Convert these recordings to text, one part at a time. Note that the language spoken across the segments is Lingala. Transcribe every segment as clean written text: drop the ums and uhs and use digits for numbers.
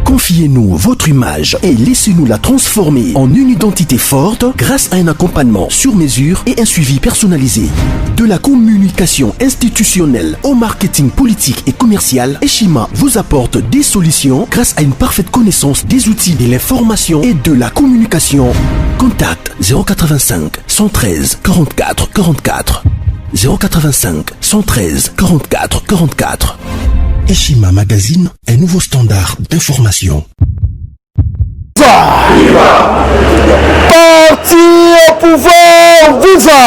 Confiez-nous votre image et laissez-nous la transformer en une identité forte grâce à un accompagnement sur mesure et un suivi personnalisé. De la communication institutionnelle au marketing politique et commercial, Eshima vous apporte des solutions grâce à une parfaite connaissance des outils de l'information et de la communication. Contact 085 113 44 44 085 113 44 44. Eshima Magazine, un nouveau standard d'information. Viva! Parti au pouvoir, viva!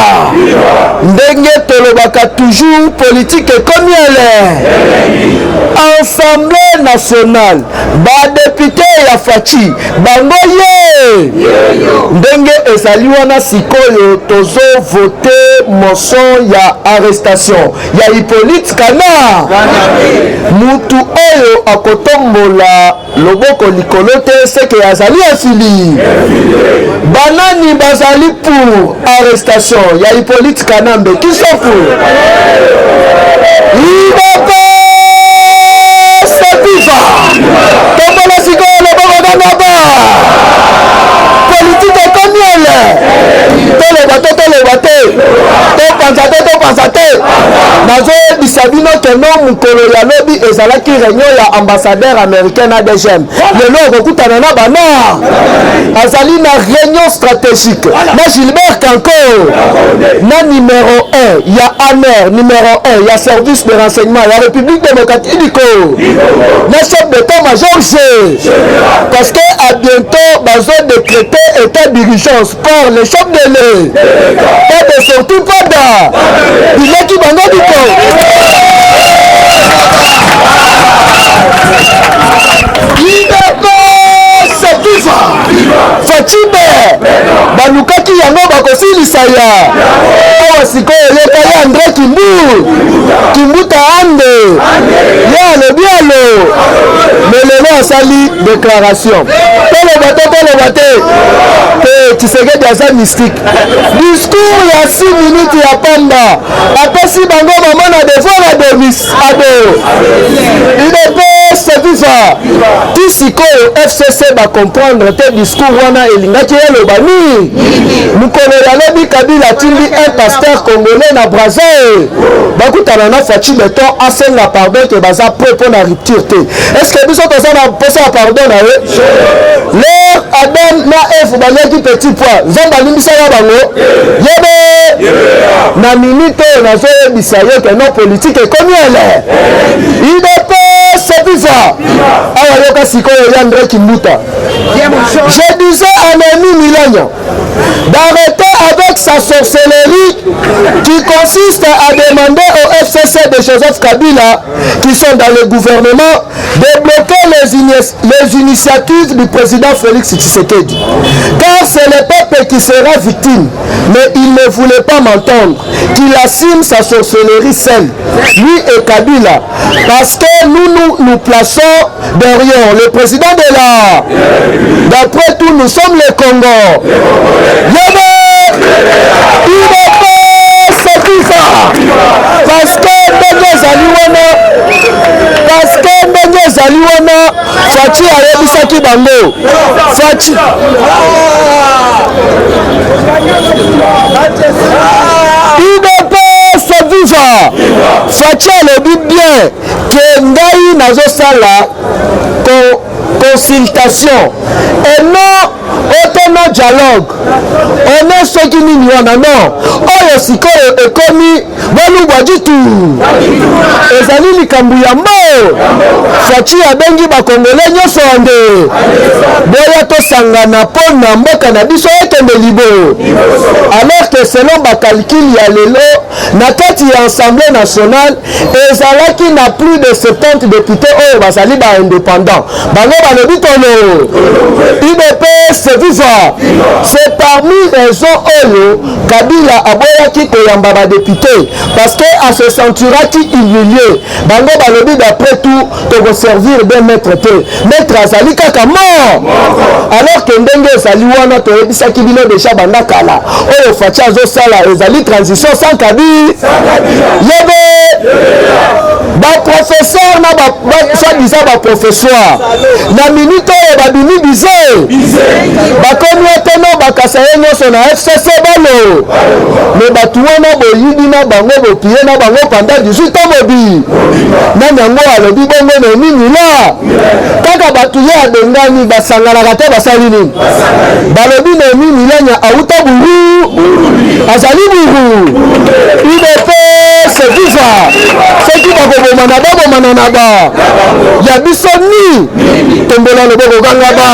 Ndenge tolobaka toujours politique comme elle est. Assemblée nationale, député ya Fachi, bango ye! Ndenge ezali wana sikoyo tozo voter motion ya arrestation ya Hippolyte Kana. Mutu oyo akotombola loboko likolo te seke azali afili. Banani bazali pour arrestation ya Hippolyte Kanambe qui sont pour. Ibope Sapifa. Tombola sikoyo loboko Kanaba. Politique comme elle. Tolebate. Nazo bisabino keno mukolo ya lobi ezalaki réunion ya ambassadeur américain ADGM. Lelo okutana na bana. Azali na réunion stratégique. Na Gilbert Kanko. Na numéro 1, il y a ANER, numéro 1, il y a service de renseignement, la République démocratique du Congo. Na chef d'état-major G. Parce que à bientôt bazo décréter état d'urgence par le chef de l'État. Pas de surtout pas da. Il est qui bango du Congo. Fachibe balukaki yango bakosilisa ya awa sikoyo yekali André Kimbuta ande ya alobi alo melelo asali déclaration toloba te Tshisekedi aza mystique discours ya 6 minutes ya pamba apesi bango mama na devoir ado Seviva ti sikoyo FCC ba comprendre te discours wana elingaki eloba ni mukolo ya lobi Kabila tindi un pasteur congolais na Brazzaville bakutana na Fachi Beton asenga pardon ke baza prêt pour la rupture te. Est-ce que biso toza na posa pardon na ye leur Adam na F baleki petit poids zomba limbisa ya bango yebe na minute na zo bisa yo ke no politique comme elle IDP Seviva awa yoka sikoyo ya André Kimbuta. Je disais à Némi Milagna d'arrêter avec sa sorcellerie qui consiste à demander au FCC de Joseph Kabila qui sont dans le gouvernement de bloquer les initiatives du président Félix Tshisekedi. Car c'est le peuple qui sera victime. Mais il ne voulait pas m'entendre qu'il assume sa sorcellerie seule, lui et Kabila. Parce que nous plaçons derrière le président de la... D'après tout, nous sommes les Congo. Parce que ndenge ezali wana Fachi ayebisaki bango Fachi IDP Seviva Fachi alobi bien ke ngai nazosala consultation et non autant dialogue on est ce qui n'y en a non oyo sikoyo ekomi balubwa jitu ezali likambu ya mbo Fachi abengi bakongole nyonso ande boya tosangana mpo na mboka na biso ekende libo alors que selon bakalkili ya lelo na kati ya Assemblée nationale ezalaki na plus de 70 députés oyo bazali ba-indépendant bango balobi tolo IDP Seviva c'est parmi raison oyo Kabila aboyaki koyamba ba député parce que à se sentiraki humilié bango balobi d'après tout to servir de maître te maître azali kaka mort alors que ndenge ezali wana toyebisaki bino déjà banda kala oyo Fachi azosala ezali transition sans Kabila yebe baprofesseur na soi-disant baprofesseur na minute oyo babimi bize bakomi ete no bakasa ye nyonso na FCC balo me bato wana boyidi na bango bopie na bango pendant 18 ans mobi na nyango alobi bongo na nini la kaka bato ye adengani basanganaka te basali nini balobi na nini la nya auta buru azali buru UDPS viva soki bakobomana babomana na ba ya biso ni tombola loboko kanga ba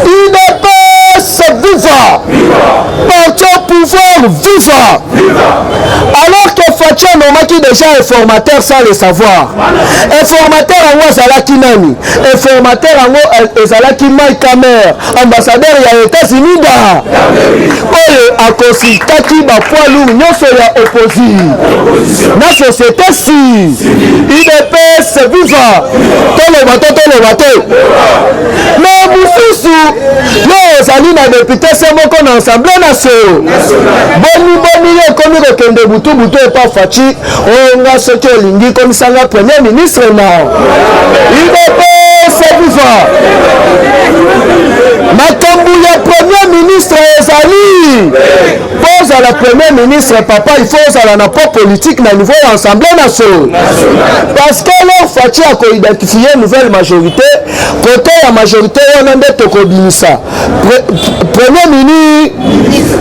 UDPS viva parti au pouvoir viva alors que Fatia nomaki déjà informateur sans le savoir informateur yango azalaki nani informateur yango ezalaki Mike Hammer ambassadeur ya États-Unis da oyo akonsultaki bapoids lourd nyonso ya opposition na société si UDPS viva toloba te mais mosusu yo ozali na député se moko na assemblée nationale boni yo ekomi kokende butu epa Faci onga soki olingi komisanga premier ministre na UDPS viva makambo ya premier ministre ezali pose à la premier ministre papa il faut ozala na po politique na niveau ya assemblée nationale parce que leur Faci akoidentifier nouvelle majorité côté ya majorité wana nde tokobimisa premier ministre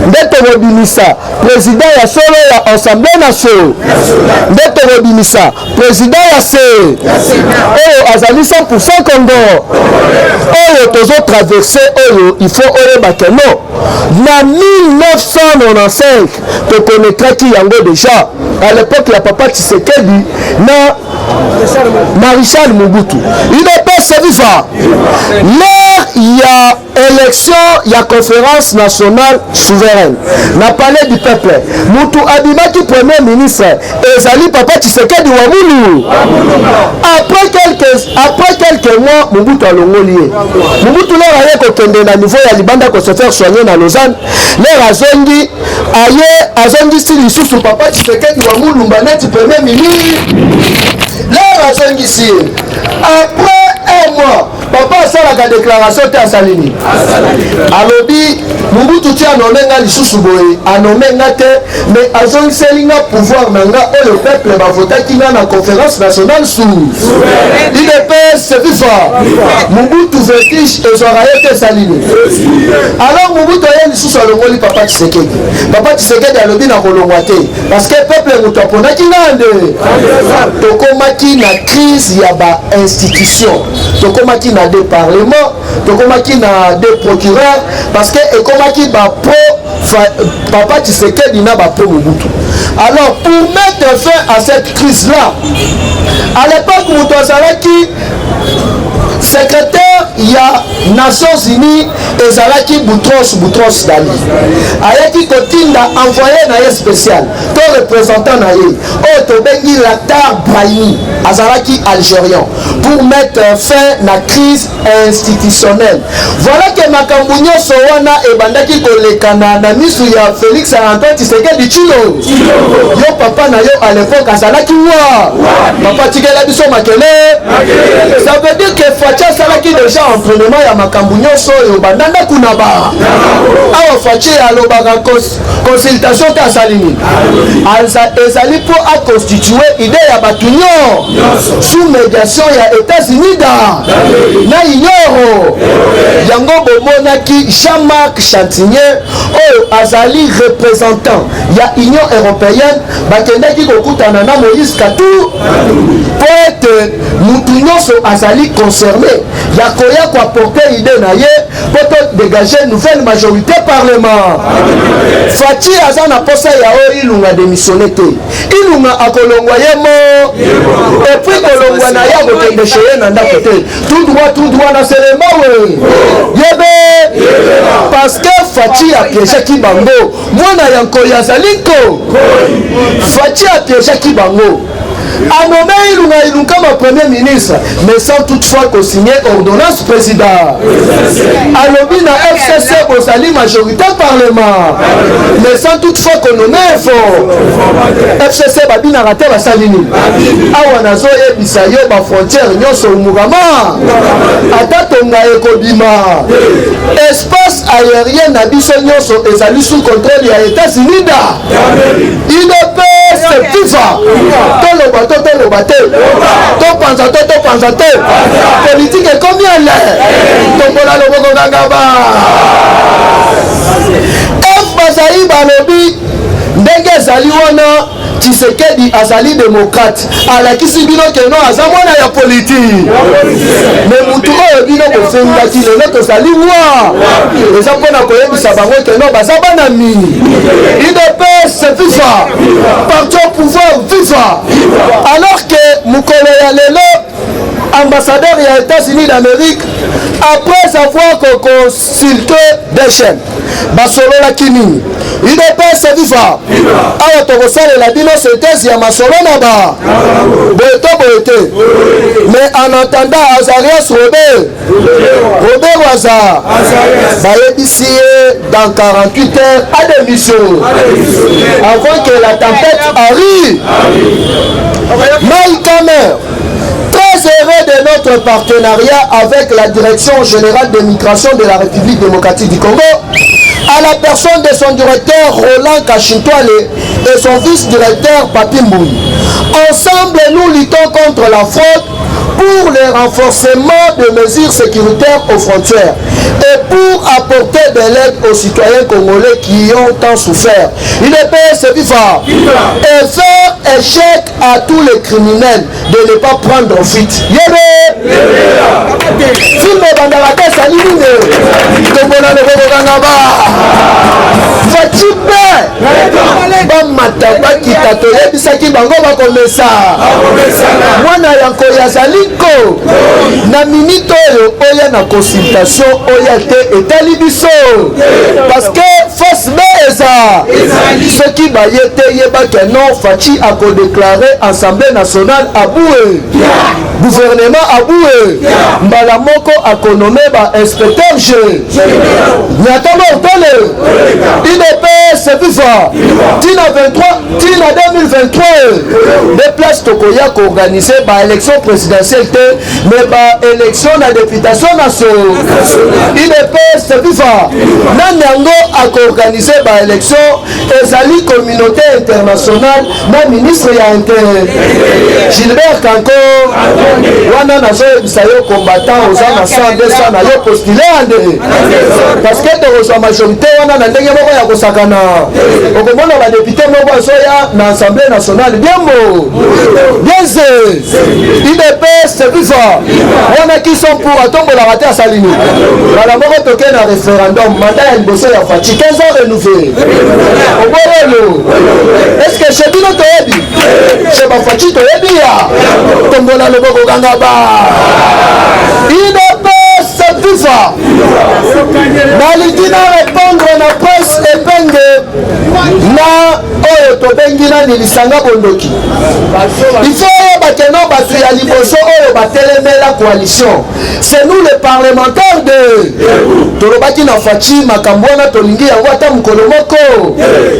nde tokobimisa président ya solo ya assemblée nationale nde tokobimisa président ya se oyo azali 100% Congo oyo tozo traverser oyo il faut oyebake no na 1995 tokonetraki yango déjà à l'époque ya papa Tshisekedi na Maréchal Mobutu UDPS viva l'heure ya élection ya conférence nationale souveraine na palais du peuple mutu abimaki premier ministre ezali papa Tshisekedi wa mulu après quelques mois Mobutu alongoli ye Mobutu lera ye kokende na niveau ya libanda ko se faire soigner na Lausanne lera azongi azongi si lisusu papa Tshisekedi wa mulu neti premier ministre lera azongi si après un mois papa asalaka déclaration te asalini alobi Mobutu ti anonenga lisusu boye anonenga te mais azongiselinga pouvoir na nga oyo peuple bavotaki nga na conférence nationale sous UDPS viva Mobutu vertige ezwaka ye te esalini alors Mobutu aye lisusu alongoli papa Tshisekedi alobi na kolongwa te parce que peuple moto aponaki nga nde tokomaki na crise ya ba-institution tokomaki na des parlements tokomaki na des procureurs parce que ekomaki bapo papa Tshisekedi na bapo Mobutu. Alors pour mettre fin à cette crise là à l'époque Mobutu azalaki secrétaire il y a Nations Unies ezalaki Boutros Ghali ayaki kotinda envoyé na ye spécial to représentant na ye oyo tobengi Lakhdar Brahimi azalaki algérien pour mettre fin na crise institutionnelle. Voilà que makambo nyonso wana ebandaki kolekana na misu ya Félix Antoine Tshisekedi Tshilo yo papa na yo à l'époque azalaki wa papa tikela biso makele ça veut dire que Faci asalaki déjà entraînement ya makambo nyonso oyo bandanda kuna ba awa Faci alobaka consultation ta salini ezali pour a constituer idée ya bato sous médiation ya États-Unis na inyoro yango bomonaki Jean-Marc Chantinier oyo azali représentant ya Union européenne bakendaki kokutana na Moïse Katumbi pour être mutu nyonso azali concerné ya koya ko apporter idée na ye pour dégager nouvelle majorité parlement. Faci aza na posa ya oyo ilunga démissionné te ilunga akolongwa ye mo et puis kolongwa na ya kokende cheye na ndako te tout droit na selema we yebe parce que Faci apiégeaki bango mwana ya nkoli azaliko Faci apiégeaki bango a nommé Ilunga comme premier ministre, mais sans toutefois co-signer ordonnance président. A lobby na FCC Bozali majorité parlement, mais sans toutefois qu'on nomme fort. FCC Babina raté la salini. Awanazo et Bisayo ba frontière nyonso Mugama. Atatonga ekobima. Espace aérien na biso nyonso ezali sous contrôle ya États-Unis da. IDP c'est FIFA. Tout le bateau. Tout panza. Politique est combien là? Tombola le Bogo Gangaba. F Bazaï Balobi. Ndenge zali wana Tshisekedi azali démocrate alakisi bino ke no azamwana ya politique mais mutu oyo bino kofengaki lelo tozali mwa eza mpona koyebisa bango ke no baza bana mini IDPS FIFA parti au pouvoir FIFA alors que mokolo ya lelo ambassadeur ya États-Unis d'Amérique après avoir consulté des chaînes basololaki nini IDPS FIFA awa tokosalela bino synthèse ya masolo na ba boyete mais en attendant Azarias Robert Waza bayebisi ye dans 48 heures à démission avant que la tempête arrive. Mike Hammer, très heureux de notre partenariat avec la Direction Générale de Migration de la République Démocratique du Congo, à la personne de son directeur Roland Kachintwale et son vice-directeur Papi Mboui. Ensemble, nous luttons contre la fraude pour le renforcement de mesures sécuritaires aux frontières et pour apporter de l'aide aux citoyens congolais qui ont tant souffert. IDPS FIFA et faire échec à tous les criminels de ne pas prendre fuite. Yébe film Bandarate Salimine Tobona le Bogangaba Fatipe Bamataba Kitatoye Bisaki Bango Bakomesa Mwana Yanko Yazaliko na minute oya na consultation oya te etali biso parce que face meza ce qui va yete yeba que non Fati a déclaré Assemblée nationale à Boué gouvernement à Boué mbala moko a nommé ba inspecteur G Nyatama Otole IDPS FIFA Tina 23 Tina 2023 des places tokoya ko organiser ba élection présidentielle mais ba élection na députation nationale IDPS FIFA nanyango a organisé ba élection ezali communauté internationale na ministre ya inter Gilbert Kanko wana na zo combattant aux ans 100 200 na yo postulé ande parce que de majorité wana na ndenge moko ya kosakana okomona ba député moko soya na assemblée nationale biembo bieze IDPS FIFA wana qui sont pour atombola raté à Salini bala moko toke na référendum mandat ya liboso ya Fati 15 ans renouvelé obolelo est-ce que chez bino toyebi chez ba Fati toyebi ya tombola loboko gangaba IDPS FIFA Malidina répondre na presse epenge na oyo tobengi na nilisanga bondoki il faut bakeno batu ya liboso oyo batelemela coalition c'est nous les parlementaires de tolobaki na Fati makambo wana tolingi yango ata mokolo moko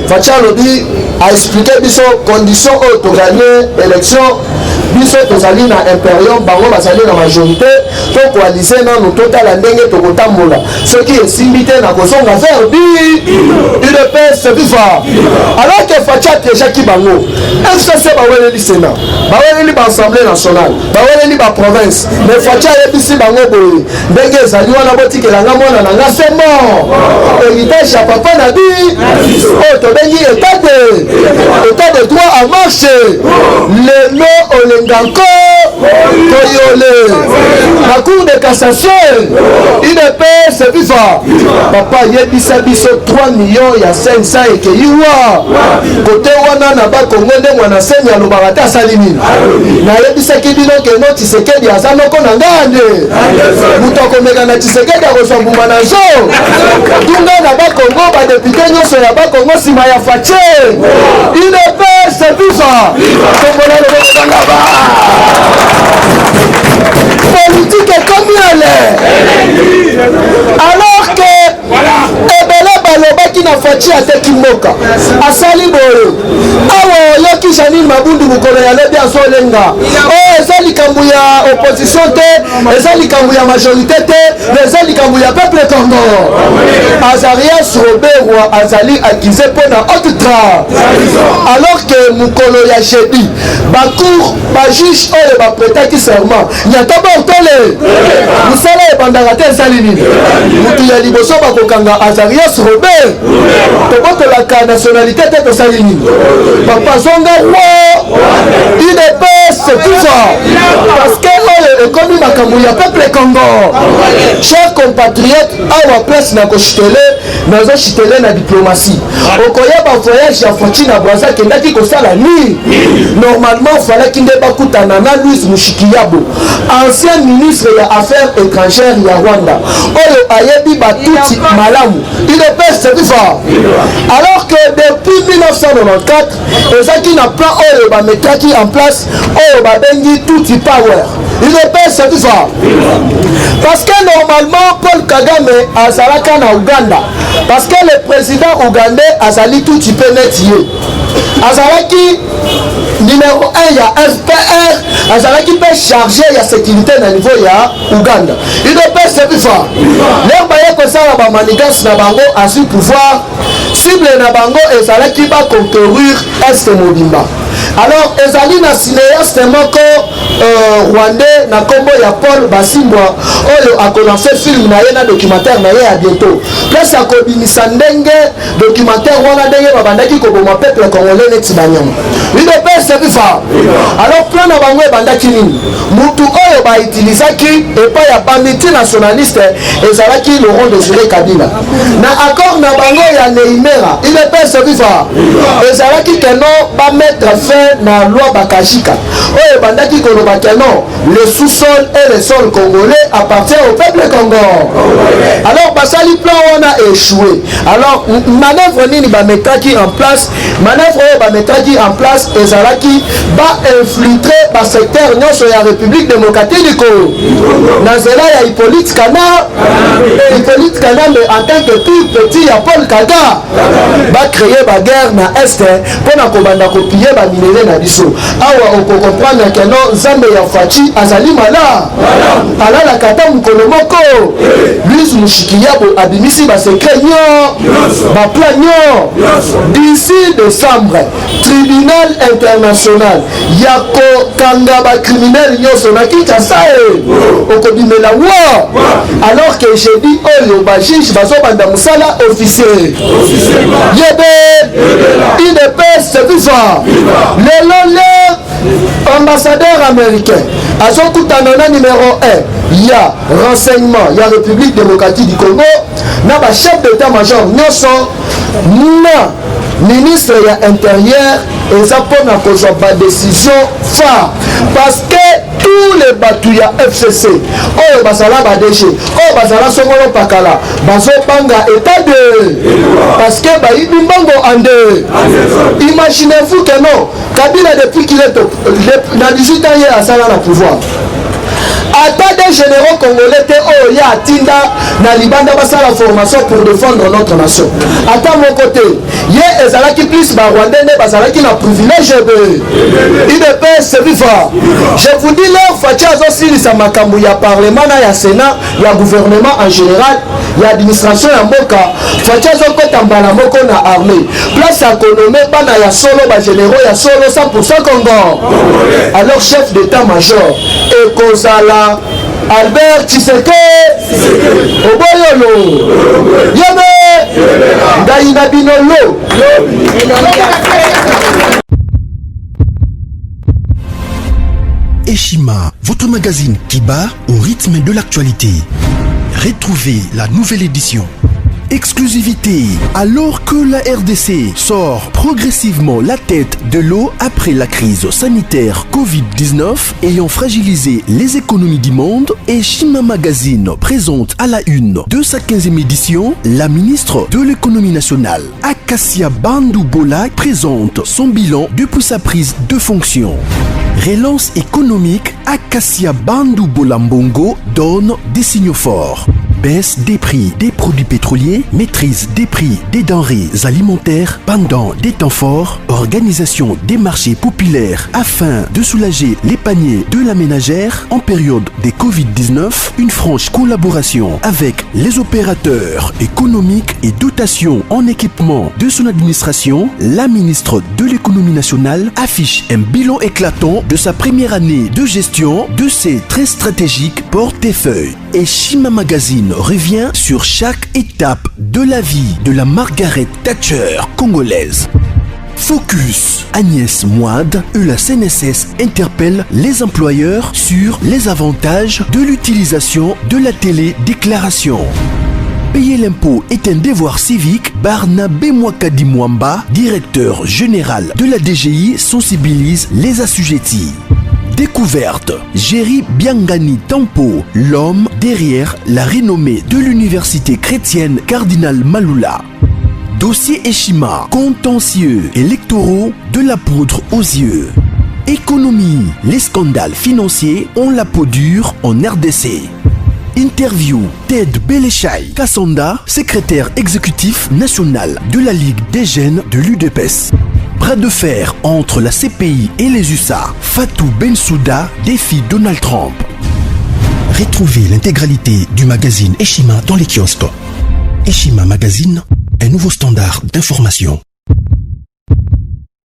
Fati alobi a expliqué biso condition oyo toganye élection biso tozali na impérium bango bazali na majorité to coaliser nanu totala ndenge tokotambola soki esimbi te na kozonga vers bi UDPS FIFA alors que Fati atejaki bango FCC baweleli Sénat baweleli ba Assemblée nationale baweleli ba province mais Fati ayebisi bango boye ndenge ezali wana botikelanga mwana na nga c'est mort héritage ya papa na bi oyo tobengi état de droit à marche lelo olenganko Toyole. La Cour de cassation, UDPS vivant. Papa yebisa biso 3 millions ya 500 ekeyiwa. Côté wana na ba Congo nde mwana senya lobata salimini. Na yebisa kibino ke no Tshisekedi azanoko na ngande. Mutoko mega na Tshisekedi akosambuma na zo. Tunga na ba Congo ba député nyonso ya ba Congo sima ya fache. UDPS vivant. Kombola le bangaba. Politique comme elle est. Alors que ebele balobaki na fachi ateki mboka asali boye awa yoki Janine Mabundu mukolo ya lebi azolenga eza likambo ya opposition te eza likambo ya majorité te eza likambo ya peuple Congo. Azarias Robert azali accusé pona haute tra alors que mukolo ya jeudi bacour bajuge oyo bapretaki serment nyata bortole musala ebandaka te ezali nini mutu ya liboso bakokanga Azarias Robert tobotolaka nationalité te tosali nini papa zonga wo UDPS tout ça parce que oyo ekomi makambo ya peuple Congo. Chers compatriotes awa place na koshitele nazo shitele na diplomatie okoyeba voyage ya Fachi na Brazza kendaki kosala ni normalement falaki nde bakutana na Louis Mushikiyabo ancien ministre ya affaires étrangères ya Rwanda oyo ayebi batuti malamu UDPS vivant. Alors que depuis 1994 ezaki na plan oyo bametaki en place oyo babengi tuti power UDPS vivant. Parce que normalement Paul Kagame azalaka na Uganda parce que le président ougandais azali tuti penetier azalaki numéro 1 ya FPR azalaki pe chargé ya sécurité na niveau ya Uganda. UDPS vivant. Leur baye kosala ba manigance na bango assis pouvoir cible na bango ezalaki ba conquérir Est Mobimba. Alors ezali na cinéaste moko rwandais na kombo ya Paul Basimbwa oyo akolanse film na ye na documentaire na ye ya bientôt place akobimisa ndenge documentaire wana ndenge babandaki koboma peuple congolais neti banyama UDPS vivant. Alors plan na bango ebandaki nini mutu oyo bautilisaki epai ya banditi nationaliste ezalaki Laurent Désiré Kabila na accord na bango ya Neymera UDPS vivant ezalaki keno ba mettre fin na loi Bakashika oyo bandaki koloba keno le sous-sol et le sol congolais appartient au peuple Congo. Alors basali plan wana échoué. Alors manœuvre nini bametaki en place manœuvre oyo bametaki en place ezalaki ba infiltrer ba secteur nyonso ya République démocratique du Congo na nzela ya Hippolyte Kana mais en tant que tout petit ya Paul Kagame ba créer ba guerre na est pona kobanda kopiller ba minere na biso awa oko comprendre que non Nzambe ya Fachi azali mala alala kata mukolo moko Louis Mushikiyabo abimisi ba secret nyo ba plan nyo d'ici décembre tribunal international ya ko kanga ba criminel nyonso na Kinshasa okobimela wa alors que j'ai dit oyo ba juge bazobanda musala officier yebe UDPS vivant le ambassadeur américain azokutana na numéro 1 ya renseignement ya République démocratique du Congo na ba chef d'état-major nyonso na ministre ya intérieur eza mpona kozwa ba décision phare parce que tous les batu ya FCC oyo bazala ba DG oyo bazala songolo pakala bazobanga état de parce que bayibi mbango ande. Imaginez-vous que non Kabila depuis qu'il est na 18 ans il asala na pouvoir ata des généraux congolais te oyo ya atinda na libanda basala formation pour défendre notre nation ata mon côté ye ezalaki plus ba Rwandais ne bazalaki na privilège UDPS vivant. Je vous dis leur Fachi azosilisa makambo ya parlement na ya sénat ya gouvernement en général ya administration ya mboka Fachi azokota mbala moko na armée place akonome bana ya solo ba généraux ya solo 100% Congo. Alors chef d'état-major ekozala Albert Tshisekedi Oboyolo Yebe Ndaina Binolo. Eshima, votre magazine qui bat au rythme de l'actualité. Retrouvez la nouvelle édition. Exclusivité, alors que la RDC sort progressivement la tête de l'eau après la crise sanitaire Covid-19 ayant fragilisé les économies du monde, Eshima Magazine présente à la une de sa 15e édition la ministre de l'économie nationale, Acacia Bandou Bola, présente son bilan depuis sa prise de fonction. Relance économique, Acacia Bandou Bola Mbongo donne des signaux forts. Baisse des prix des produits pétroliers, maîtrise des prix des denrées alimentaires pendant des temps forts, organisation des marchés populaires afin de soulager les paniers de la ménagère en période de Covid-19, une franche collaboration avec les opérateurs économiques et dotation en équipement de son administration, la ministre de l'économie nationale affiche un bilan éclatant de sa première année de gestion de ses très stratégiques portefeuilles. Eshima Magazine revient sur chaque étape de la vie de la Margaret Thatcher congolaise. Focus, Agnès Moide et la CNSS interpellent les employeurs sur les avantages de l'utilisation de la télédéclaration. Payer l'impôt est un devoir civique. Barnabé Mwakadi Mwamba, directeur général de la DGI, sensibilise les assujettis. Découverte, Jerry Biangani Tampo, l'homme derrière la renommée de l'université chrétienne Cardinal Malula. Dossier Eshima, contentieux électoraux de la poudre aux yeux. Économie, les scandales financiers ont la peau dure en RDC. Interview, Ted Belechai Kassonda, secrétaire exécutif national de la Ligue des jeunes de l'UDPS. Bras de fer entre la CPI et les USA. Fatou Bensouda défie Donald Trump. Retrouvez l'intégralité du magazine Eshima dans les kiosques. Eshima Magazine, un nouveau standard d'information.